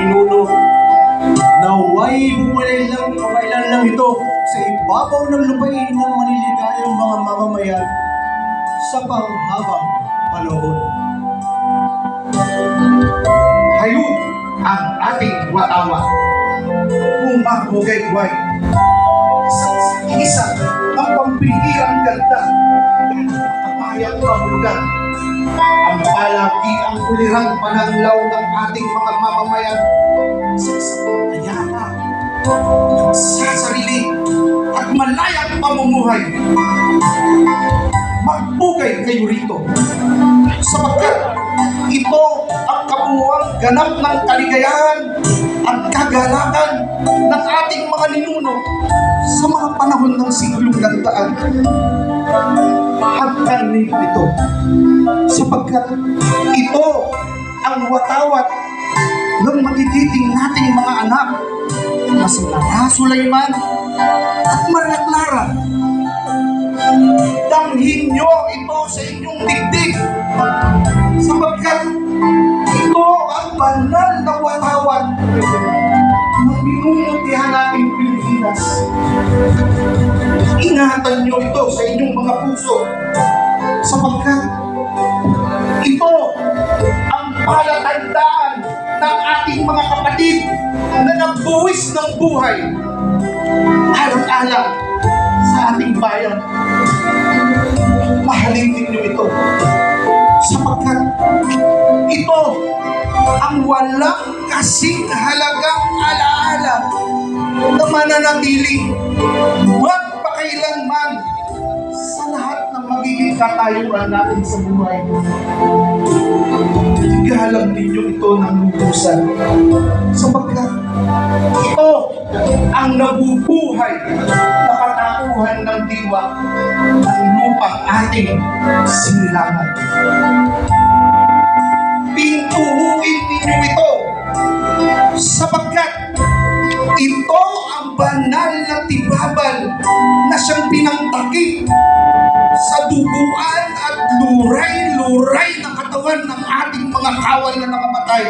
ninuno. Naway bumailan lang ito sa ibabaw ng lupain ng maniligayang mga mamamayan sa panghabang panahon. Hayun ang ating watawa. Umagugay-guay. Isa ang pampihirang ganda. Kapayang pamulugan. Ang palagi ang ulirang pananglaw ng ating mga mamamayan sa isang kayana, nagsasarili at malayang pamumuhay. Magbugay kayo rito sapagkat ito ang kabuuang ganap ng kaligayahan at kagalakan ng ating mga ninuno sa mga panahon ng siglong nagdaan. Hagkanin ito sapagkat ito ang watawat ng magigiting nating mga anak na sila Sulaiman at Maria Clara. Damhin nyo ito sa inyong digdig sapagkat ito ang banal na watawat ng binunutihan nating Pilipinas. Ingatan nyo ito sa inyong mga puso sapagkat ito ang palatandaan ng ating mga kapatid na nagbuwis ng buhay alang-alang sa ating bayan. Mahalin ninyo ito sapagkat ito ang walang kasing halagang alaala na mananatili magpakailanman sa lahat ng magiging katayuan natin sa buhay. Igalang ninyo ito ng lubusan sapagkat ito ang nabubuhay na katauhan ng diwa ng lupang ating sinilangan. Pintuhuin ninyo ito sapagkat ito ang banal na tibabal na siyang pinangtakip sa duguan at luray-luray na katawan ng ating mga kawal na nakamatay.